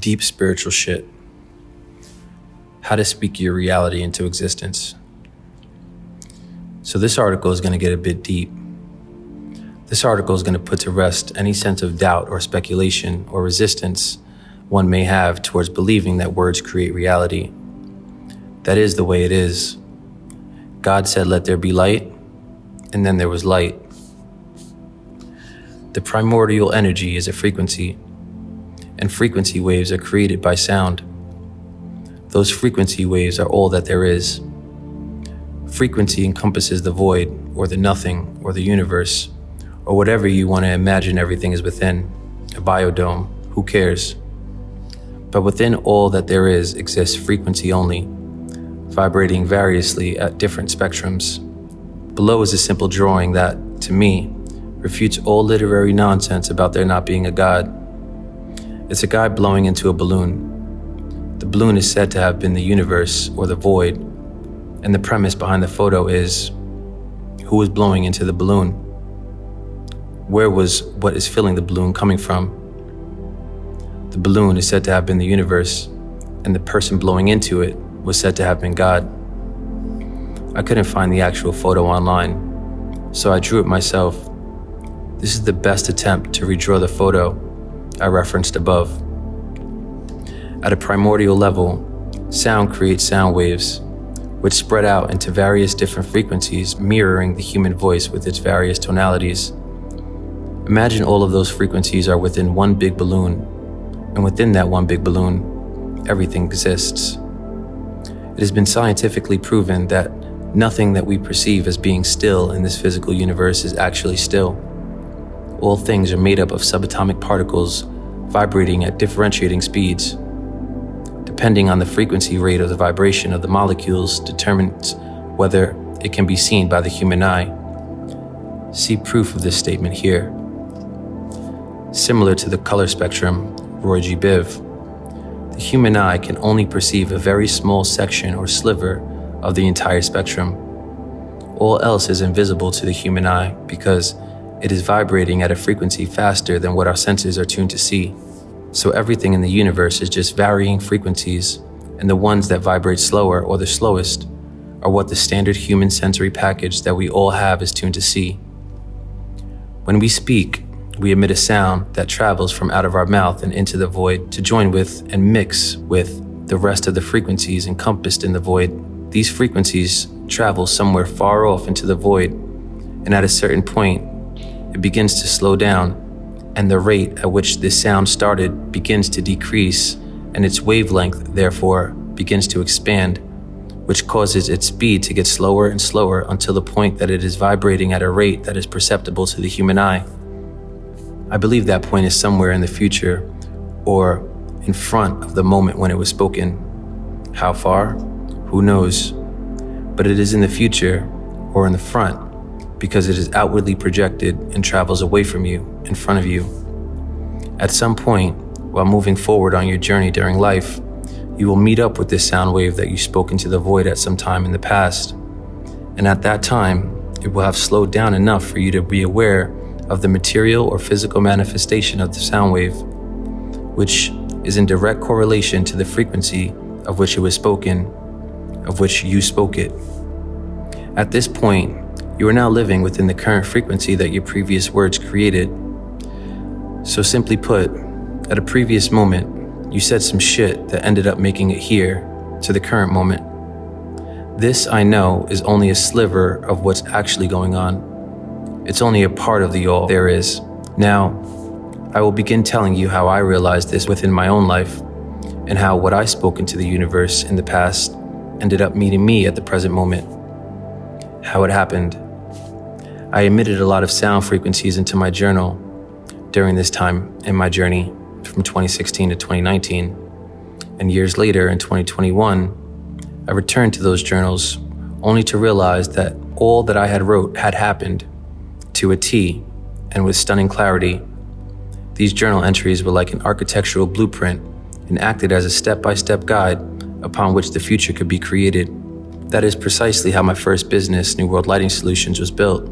deep spiritual shit. How to speak your reality into existence. So this article is going to get a bit deep. This article is going to put to rest any sense of doubt or speculation or resistance one may have towards believing that words create reality. That is the way it is. God said, "Let there be light," and then there was light. The primordial energy is a frequency, and frequency waves are created by sound. Those frequency waves are all that there is. Frequency encompasses the void, or the nothing, or the universe, or whatever you want to imagine everything is within, a biodome, who cares? But within all that there is exists frequency only, vibrating variously at different spectrums. Below is a simple drawing that, to me, refutes all literary nonsense about there not being a God. It's a guy blowing into a balloon. The balloon is said to have been the universe or the void, and the premise behind the photo is, who was blowing into the balloon? Where was what is filling the balloon coming from? The balloon is said to have been the universe, and the person blowing into it was said to have been God. I couldn't find the actual photo online, so I drew it myself. This is the best attempt to redraw the photo I referenced above. At a primordial level, sound creates sound waves, which spread out into various different frequencies, mirroring the human voice with its various tonalities. Imagine all of those frequencies are within one big balloon, and within that one big balloon, everything exists. It has been scientifically proven that nothing that we perceive as being still in this physical universe is actually still. All things are made up of subatomic particles vibrating at differentiating speeds. Depending on the frequency rate of the vibration of the molecules determines whether it can be seen by the human eye. See proof of this statement here. Similar to the color spectrum, Roy G. Biv, the human eye can only perceive a very small section or sliver of the entire spectrum. All else is invisible to the human eye because it is vibrating at a frequency faster than what our senses are tuned to see. So everything in the universe is just varying frequencies, and the ones that vibrate slower or the slowest are what the standard human sensory package that we all have is tuned to see. When we speak, we emit a sound that travels from out of our mouth and into the void to join with and mix with the rest of the frequencies encompassed in the void. These frequencies travel somewhere far off into the void, and at a certain point, it begins to slow down, and the rate at which this sound started begins to decrease, and its wavelength, therefore, begins to expand, which causes its speed to get slower and slower until the point that it is vibrating at a rate that is perceptible to the human eye. I believe that point is somewhere in the future, or in front of the moment when it was spoken. How far? Who knows? But it is in the future, or in the front, because it is outwardly projected and travels away from you, in front of you. At some point, while moving forward on your journey during life, you will meet up with this sound wave that you spoke into the void at some time in the past. And at that time, it will have slowed down enough for you to be aware of the material or physical manifestation of the sound wave, which is in direct correlation to the frequency of which it was spoken, of which you spoke it. At this point, you are now living within the current frequency that your previous words created. So simply put, at a previous moment, you said some shit that ended up making it here, to the current moment. This, I know, is only a sliver of what's actually going on. It's only a part of the all there is. Now, I will begin telling you how I realized this within my own life, and how what I spoke into the universe in the past ended up meeting me at the present moment. How it happened. I emitted a lot of sound frequencies into my journal during this time in my journey from 2016 to 2019. And years later, in 2021, I returned to those journals only to realize that all that I had wrote had happened to a T and with stunning clarity. These journal entries were like an architectural blueprint and acted as a step-by-step guide upon which the future could be created. That is precisely how my first business, New World Lighting Solutions, was built.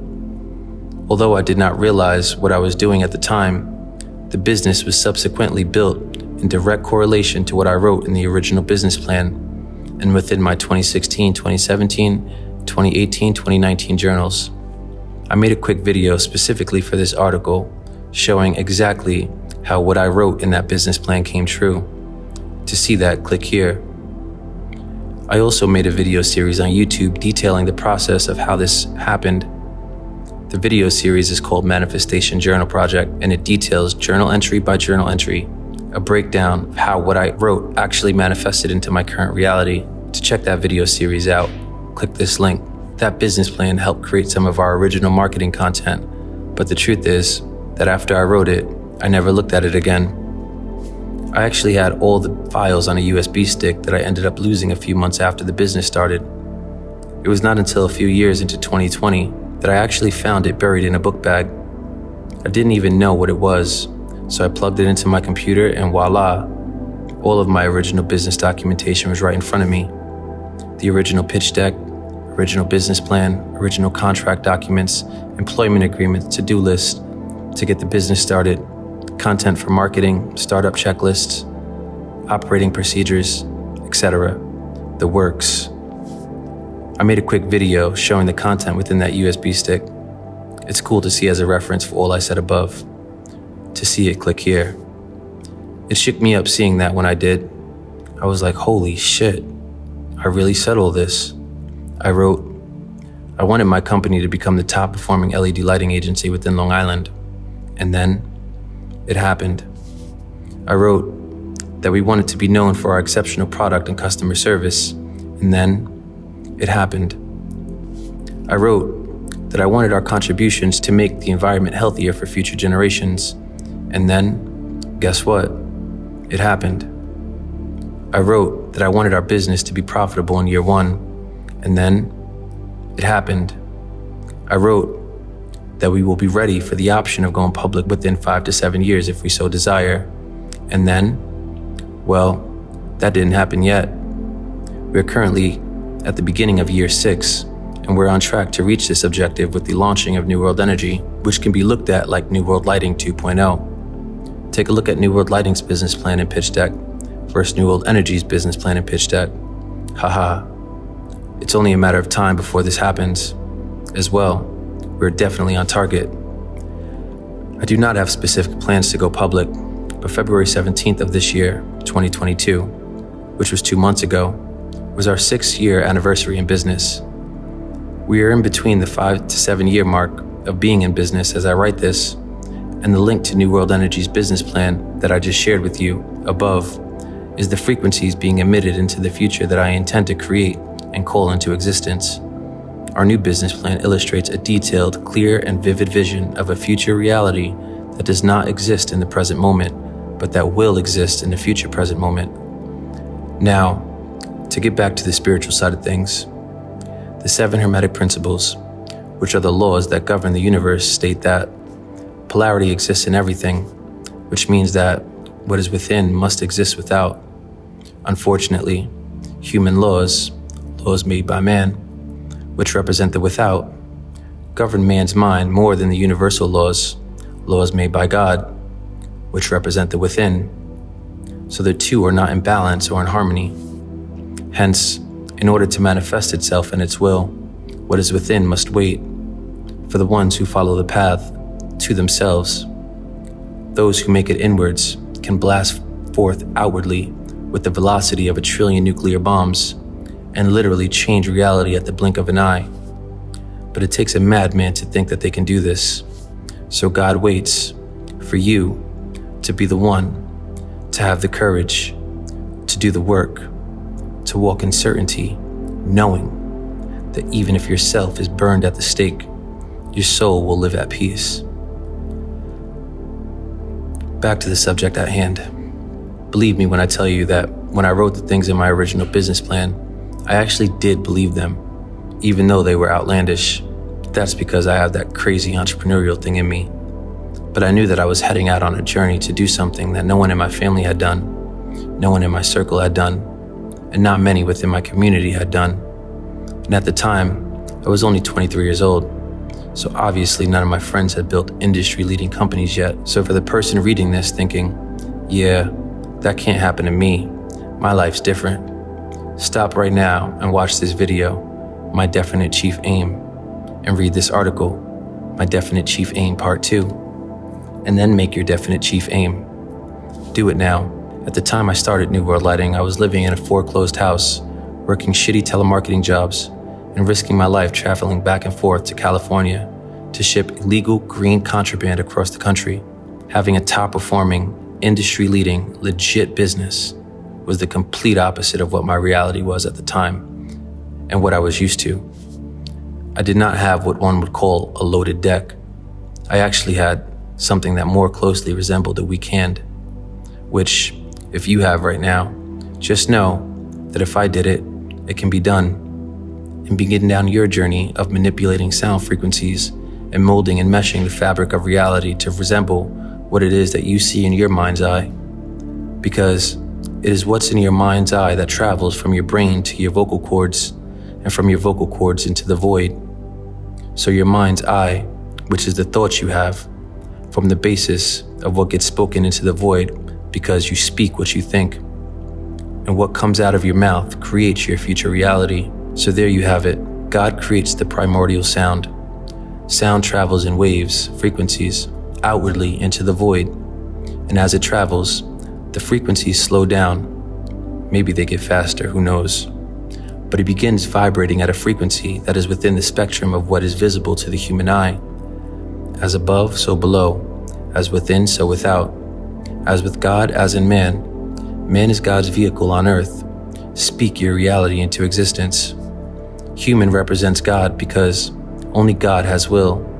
Although I did not realize what I was doing at the time, the business was subsequently built in direct correlation to what I wrote in the original business plan and within my 2016, 2017, 2018, 2019 journals. I made a quick video specifically for this article showing exactly how what I wrote in that business plan came true. To see that, click here. I also made a video series on YouTube detailing the process of how this happened. The video series is called Manifestation Journal Project, and it details journal entry by journal entry, a breakdown of how what I wrote actually manifested into my current reality. To check that video series out, click this link. That business plan helped create some of our original marketing content, but the truth is that after I wrote it, I never looked at it again. I actually had all the files on a USB stick that I ended up losing a few months after the business started. It was not until a few years into 2020 that I actually found it buried in a book bag. I didn't even know what it was, so I plugged it into my computer and voila, all of my original business documentation was right in front of me. The original pitch deck, original business plan, original contract documents, employment agreements, to-do list to get the business started, content for marketing, startup checklists, operating procedures, etc. The works. I made a quick video showing the content within that USB stick. It's cool to see as a reference for all I said above. To see it, click here. It shook me up seeing that when I did. I was like, holy shit, I really said all this. I wrote, I wanted my company to become the top performing LED lighting agency within Long Island. And then it happened. I wrote that we wanted to be known for our exceptional product and customer service, and then it happened. I wrote that I wanted our contributions to make the environment healthier for future generations, and then, guess what? It happened. I wrote that I wanted our business to be profitable in year one, and then it happened. I wrote that we will be ready for the option of going public within 5 to 7 years if we so desire. And then, well, that didn't happen yet. We're currently at the beginning of year 6, and we're on track to reach this objective with the launching of New World Energy, which can be looked at like New World Lighting 2.0. Take a look at New World Lighting's business plan and pitch deck versus New World Energy's business plan and pitch deck. Haha. It's only a matter of time before this happens. As well, we're definitely on target. I do not have specific plans to go public, but February 17th of this year, 2022, which was 2 months ago, was our 6-year anniversary in business. We are in between the 5 to 7 year mark of being in business as I write this, and the link to New World Energy's business plan that I just shared with you above is the frequencies being emitted into the future that I intend to create and call into existence. Our new business plan illustrates a detailed, clear, and vivid vision of a future reality that does not exist in the present moment, but that will exist in the future present moment. Now, to get back to the spiritual side of things, the 7 Hermetic principles, which are the laws that govern the universe, state that polarity exists in everything, which means that what is within must exist without. Unfortunately, human laws made by man, which represent the without, govern man's mind more than the universal laws made by God, which represent the within. So the two are not in balance or in harmony. Hence, in order to manifest itself in its will, what is within must wait for the ones who follow the path to themselves. Those who make it inwards can blast forth outwardly with the velocity of 1 trillion nuclear bombs and literally change reality at the blink of an eye. But it takes a madman to think that they can do this. So God waits for you to be the one to have the courage to do the work, to walk in certainty, knowing that even if yourself is burned at the stake, your soul will live at peace. Back to the subject at hand. Believe me when I tell you that when I wrote the things in my original business plan, I actually did believe them, even though they were outlandish. That's because I have that crazy entrepreneurial thing in me. But I knew that I was heading out on a journey to do something that no one in my family had done, no one in my circle had done, and not many within my community had done. And at the time, I was only 23 years old, so obviously none of my friends had built industry-leading companies yet. So for the person reading this thinking, yeah, That can't happen to me. My life's different. Stop right now and watch this video, My Definite Chief Aim, and read this article, My Definite Chief Aim Part 2, and then make your definite chief aim. Do it now. At the time I started New World Lighting, I was living in a foreclosed house, working shitty telemarketing jobs, and risking my life traveling back and forth to California to ship illegal green contraband across the country. Having a top-performing, industry-leading, legit business was the complete opposite of what my reality was at the time and what I was used to. I did not have what one would call a loaded deck. I actually had something that more closely resembled a weak hand, which, if you have right now, just know that if I did it, it can be done. And begin down your journey of manipulating sound frequencies and molding and meshing the fabric of reality to resemble what it is that you see in your mind's eye. Because it is what's in your mind's eye that travels from your brain to your vocal cords, and from your vocal cords into the void. So your mind's eye, which is the thoughts you have, form the basis of what gets spoken into the void, because you speak what you think. And what comes out of your mouth creates your future reality. So there you have it. God creates the primordial sound. Sound travels in waves, frequencies, outwardly into the void. And as it travels, the frequencies slow down. Maybe they get faster, who knows? But it begins vibrating at a frequency that is within the spectrum of what is visible to the human eye. As above, so below. As within, so without. As with God, as in man. Man is God's vehicle on earth. Speak your reality into existence. Human represents God because only God has will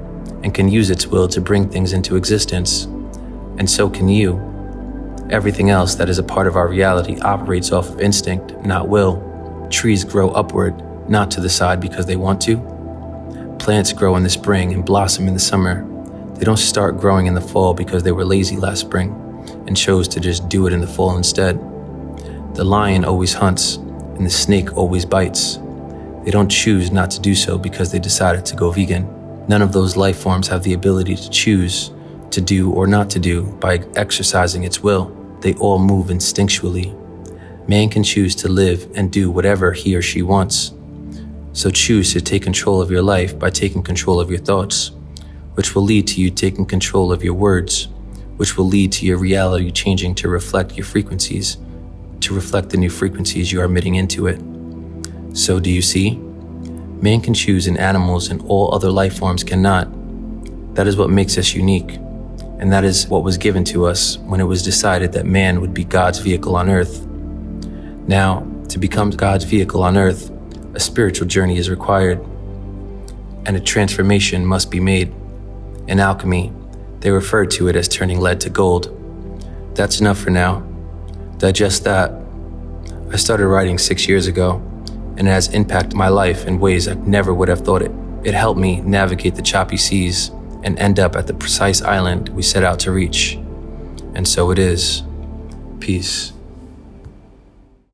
and can use its will to bring things into existence. And so can you. Everything else that is a part of our reality operates off of instinct, not will. Trees grow upward, not to the side because they want to. Plants grow in the spring and blossom in the summer. They don't start growing in the fall because they were lazy last spring and chose to just do it in the fall instead. The lion always hunts and the snake always bites. They don't choose not to do so because they decided to go vegan. None of those life forms have the ability to choose to do or not to do by exercising its will. They all move instinctually. Man can choose to live and do whatever he or she wants. So choose to take control of your life by taking control of your thoughts, which will lead to you taking control of your words, which will lead to your reality changing to reflect your frequencies, to reflect the new frequencies you are emitting into it. So do you see? Man can choose and animals and all other life forms cannot. That is what makes us unique. And that is what was given to us when it was decided that man would be God's vehicle on earth. Now, to become God's vehicle on earth, a spiritual journey is required, and a transformation must be made. In alchemy, they refer to it as turning lead to gold. That's enough for now. Digest that. I started writing 6 years ago, and it has impacted my life in ways I never would have thought it. It helped me navigate the choppy seas and end up at the precise island we set out to reach. And so it is. Peace.